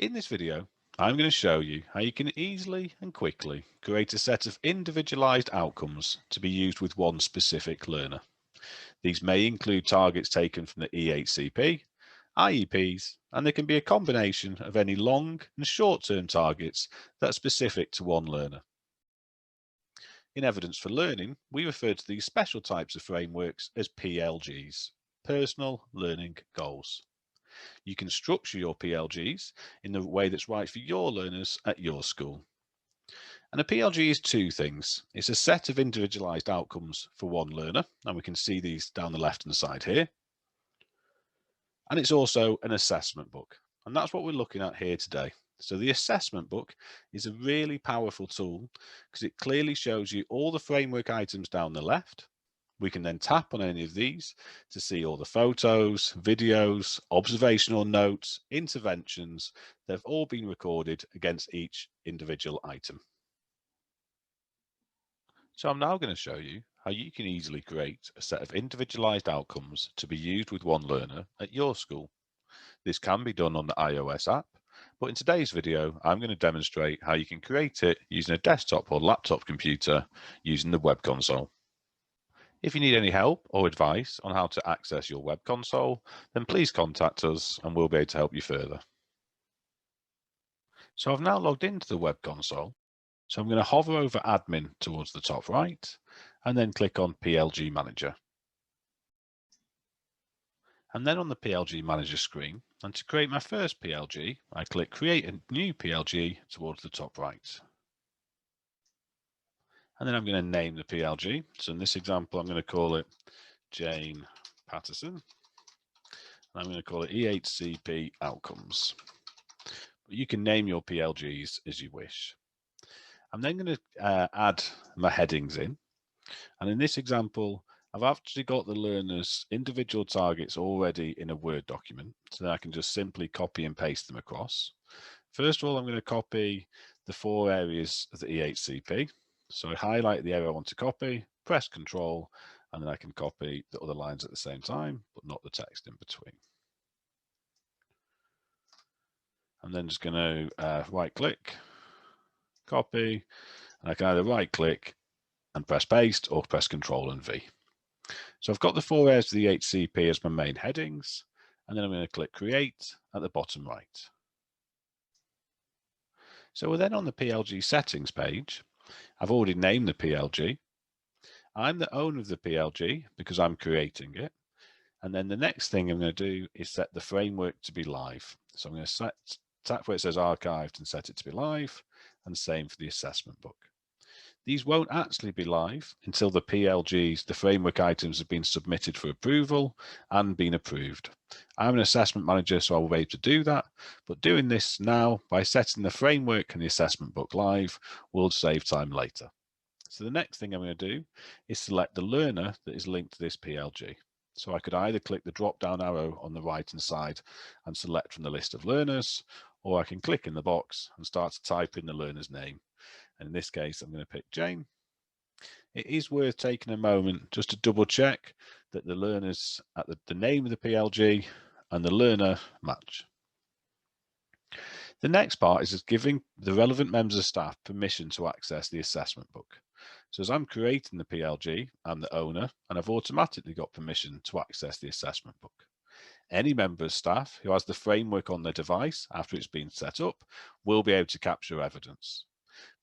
In this video, I'm going to show you how you can easily and quickly create a set of individualized outcomes to be used with one specific learner. These may include targets taken from the EHCP, IEPs, and they can be a combination of any long and short-term targets that are specific to one learner. In evidence for learning, we refer to these special types of frameworks as PLGs, personal learning goals. You can structure your PLGs in the way that's right for your learners at your school. And a PLG is two things. It's a set of individualized outcomes for one learner, and we can see these down the left-hand side here. And it's also an assessment book, and that's what we're looking at here today. So the assessment book is a really powerful tool because it clearly shows you all the framework items down the left. We can then tap on any of these to see all the photos, videos, observational notes, interventions that have all been recorded against each individual item. So I'm now going to show you how you can easily create a set of individualized outcomes to be used with one learner at your school. This can be done on the iOS app, but in today's video, I'm going to demonstrate how you can create it using a desktop or laptop computer using the web console. If you need any help or advice on how to access your web console, then please contact us and we'll be able to help you further. So I've now logged into the web console. So I'm going to hover over admin towards the top right and then click on PLG Manager. And then on the PLG Manager screen, and to create my first PLG, I click Create a New PLG towards the top right. And then I'm going to name the PLG. So in this example, I'm going to call it Jane Patterson. And I'm going to call it EHCP Outcomes. But you can name your PLGs as you wish. I'm then going to add my headings in. And in this example, I've actually got the learner's individual targets already in a Word document. So that I can just simply copy and paste them across. First of all, I'm going to copy the 4 areas of the EHCP. So I highlight the area I want to copy, press Control, and then I can copy the other lines at the same time, but not the text in between. I'm then just going to right click, copy, and I can either right click and press paste or press Control and V. So I've got the 4 areas of the EHCP as my main headings, and then I'm going to click Create at the bottom right. So we're then on the PLG settings page. I've already named the PLG. I'm the owner of the PLG because I'm creating it. And then the next thing I'm going to do is set the framework to be live. So I'm going to tap where it says archived and set it to be live, and same for the assessment book. These won't actually be live until the PLGs, the framework items, have been submitted for approval and been approved. I'm an assessment manager, so I will be able to do that, but doing this now by setting the framework and the assessment book live will save time later. So the next thing I'm going to do is select the learner that is linked to this PLG. So I could either click the drop-down arrow on the right-hand side and select from the list of learners, or I can click in the box and start to type in the learner's name. And in this case, I'm going to pick Jane. It is worth taking a moment just to double check that the learners at the name of the PLG and the learner match. The next part is giving the relevant members of staff permission to access the assessment book. So as I'm creating the PLG, I'm the owner, and I've automatically got permission to access the assessment book. Any member of staff who has the framework on their device after it's been set up will be able to capture evidence.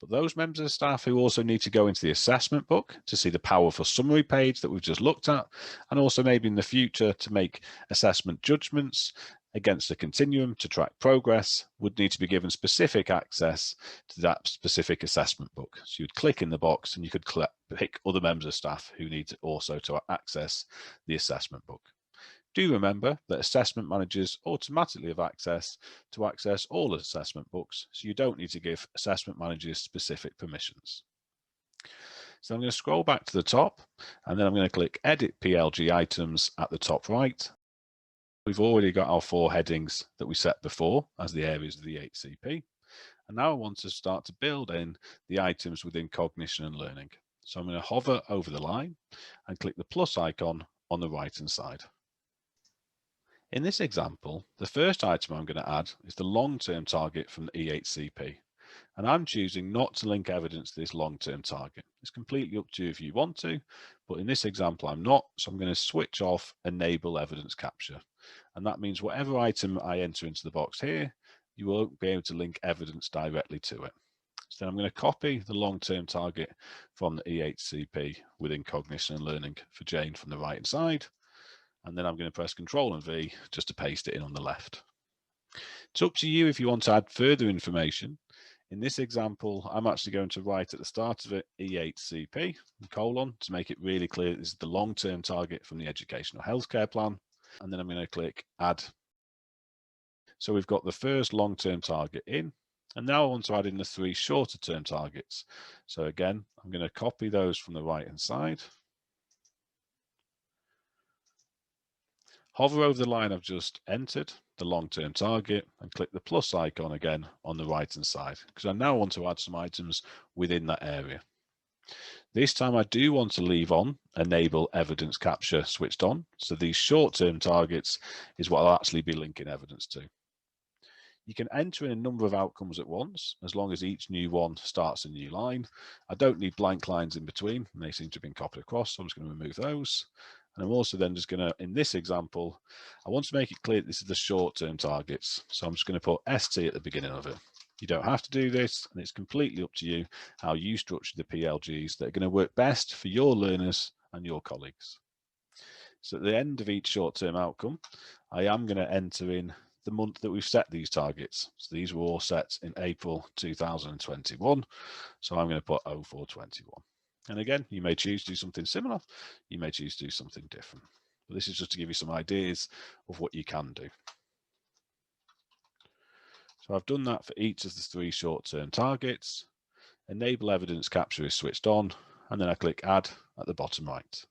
But those members of staff who also need to go into the assessment book to see the powerful summary page that we've just looked at, and also maybe in the future to make assessment judgments against a continuum to track progress, would need to be given specific access to that specific assessment book. So you'd click in the box and you could pick other members of staff who need also to access the assessment book. Do remember that assessment managers automatically have access all assessment books, so you don't need to give assessment managers specific permissions. So I'm going to scroll back to the top, and then I'm going to click Edit PLG Items at the top right. We've already got our 4 headings that we set before as the areas of the EHCP. And now I want to start to build in the items within cognition and learning. So I'm going to hover over the line and click the plus icon on the right-hand side. In this example, the first item I'm going to add is the long-term target from the EHCP. And I'm choosing not to link evidence to this long-term target. It's completely up to you if you want to, but in this example, I'm not. So I'm going to switch off enable evidence capture. And that means whatever item I enter into the box here, you won't be able to link evidence directly to it. So then I'm going to copy the long-term target from the EHCP within cognition and learning for Jane from the right-hand side. And then I'm going to press Control and V just to paste it in on the left. It's up to you if you want to add further information. In this example, I'm actually going to write at the start of it EHCP, colon, to make it really clear this is the long-term target from the educational healthcare plan. And then I'm going to click Add. So we've got the first long-term target in, and now I want to add in the 3 shorter-term targets. So again, I'm going to copy those from the right-hand side. Hover over the line I've just entered, the long-term target, and click the plus icon again on the right-hand side, because I now want to add some items within that area. This time I do want to leave on enable evidence capture switched on. So these short-term targets is what I'll actually be linking evidence to. You can enter in a number of outcomes at once, as long as each new one starts a new line. I don't need blank lines in between, and they seem to have been copied across, so I'm just going to remove those. And I'm also then just going to, in this example, I want to make it clear this is the short-term targets. So I'm just going to put ST at the beginning of it. You don't have to do this, and it's completely up to you how you structure the PLGs that are going to work best for your learners and your colleagues. So at the end of each short-term outcome, I am going to enter in the month that we've set these targets. So these were all set in April 2021. So I'm going to put 0421. And again, you may choose to do something similar. You may choose to do something different. But this is just to give you some ideas of what you can do. So I've done that for each of the 3 short-term targets. Enable evidence capture is switched on, and then I click Add at the bottom right.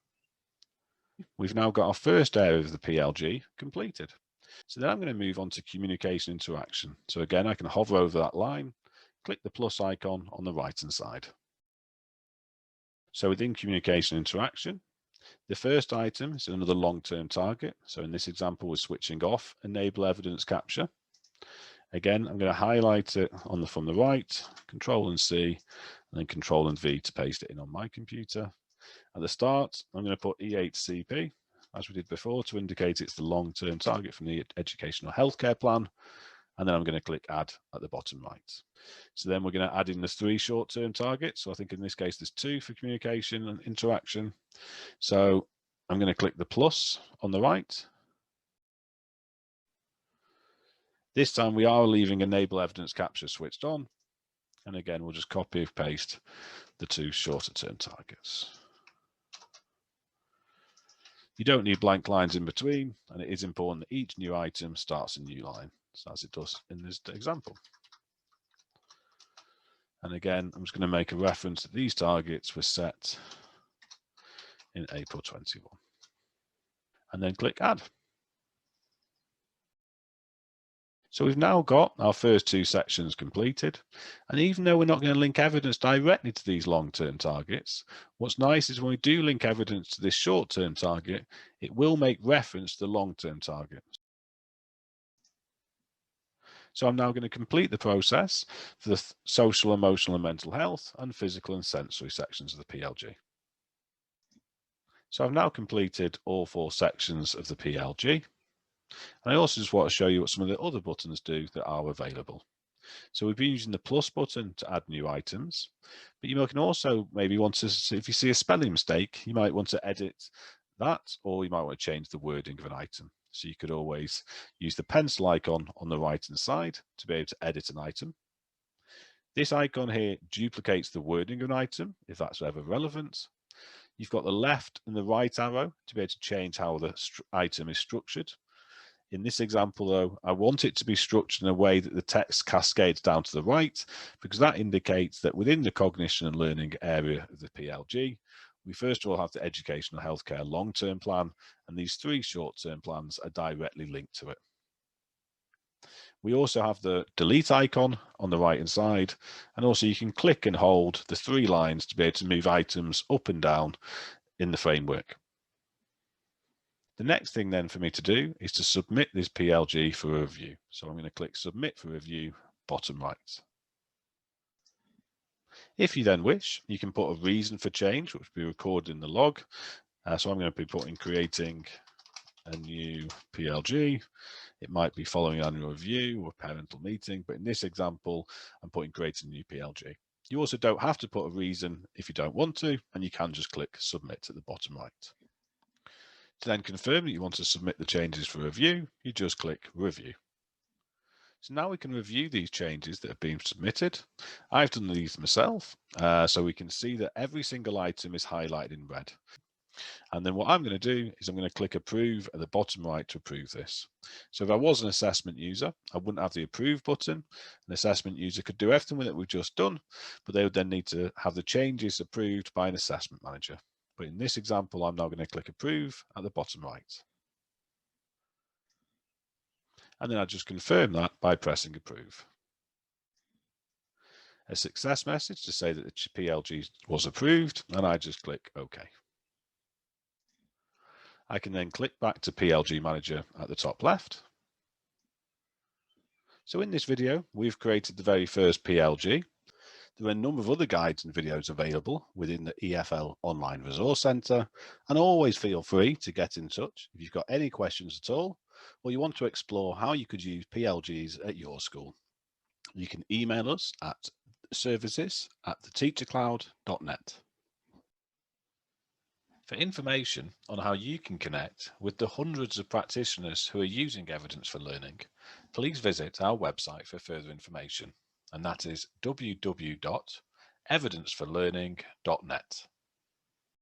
We've now got our first area of the PLG completed. So then I'm going to move on to communication interaction. So again, I can hover over that line, click the plus icon on the right-hand side. So within communication interaction, the first item is another long-term target. So in this example, we're switching off enable evidence capture. Again, I'm going to highlight it from the right, Control and C, and then Control and V to paste it in on my computer. At the start, I'm going to put EHCP, as we did before, to indicate it's the long-term target from the educational healthcare plan. And then I'm going to click Add at the bottom right. So then we're going to add in the 3 short-term targets. So I think in this case, there's 2 for communication and interaction. So I'm going to click the plus on the right. This time we are leaving enable evidence capture switched on. And again, we'll just copy and paste the 2 shorter-term targets. You don't need blank lines in between, and it is important that each new item starts a new line, so as it does in this example. And again, I'm just going to make a reference that these targets were set in April 21. And then click Add. So we've now got our first 2 sections completed. And even though we're not going to link evidence directly to these long-term targets, what's nice is when we do link evidence to this short-term target, it will make reference to the long-term target. So I'm now going to complete the process for the social, emotional, and mental health and physical and sensory sections of the PLG. So I've now completed all 4 sections of the PLG. And I also just want to show you what some of the other buttons do that are available. So we've been using the plus button to add new items, but you can also maybe want to, if you see a spelling mistake, you might want to edit that, or you might want to change the wording of an item. So you could always use the pencil icon on the right-hand side to be able to edit an item. This icon here duplicates the wording of an item, if that's ever relevant. You've got the left and the right arrow to be able to change how the item is structured. In this example, though, I want it to be structured in a way that the text cascades down to the right, because that indicates that within the cognition and learning area of the PLG, we first of all have the educational healthcare long-term plan, and these 3 short-term plans are directly linked to it. We also have the delete icon on the right-hand side, and also you can click and hold the 3 lines to be able to move items up and down in the framework. The next thing then for me to do is to submit this PLG for a review. So I'm going to click Submit for Review, bottom right. If you then wish, you can put a reason for change, which will be recorded in the log. So I'm going to be putting creating a new PLG. It might be following annual review or parental meeting, but in this example, I'm putting creating a new PLG. You also don't have to put a reason if you don't want to, and you can just click Submit at the bottom right. To then confirm that you want to submit the changes for review, you just click Review. So now we can review these changes that have been submitted. I've done these myself, so we can see that every single item is highlighted in red. And then what I'm going to do is I'm going to click Approve at the bottom right to approve this. So if I was an assessment user, I wouldn't have the Approve button. An assessment user could do everything that we've just done, but they would then need to have the changes approved by an assessment manager. But in this example, I'm now going to click Approve at the bottom right. And then I just confirm that by pressing Approve. A success message to say that the PLG was approved, and I just click OK. I can then click back to PLG Manager at the top left. So in this video, we've created the very first PLG. There are a number of other guides and videos available within the EFL Online Resource Centre, and always feel free to get in touch if you've got any questions at all, or you want to explore how you could use PLGs at your school. You can email us at services@theteachercloud.net. For information on how you can connect with the hundreds of practitioners who are using evidence for learning, please visit our website for further information, and that is www.evidenceforlearning.net.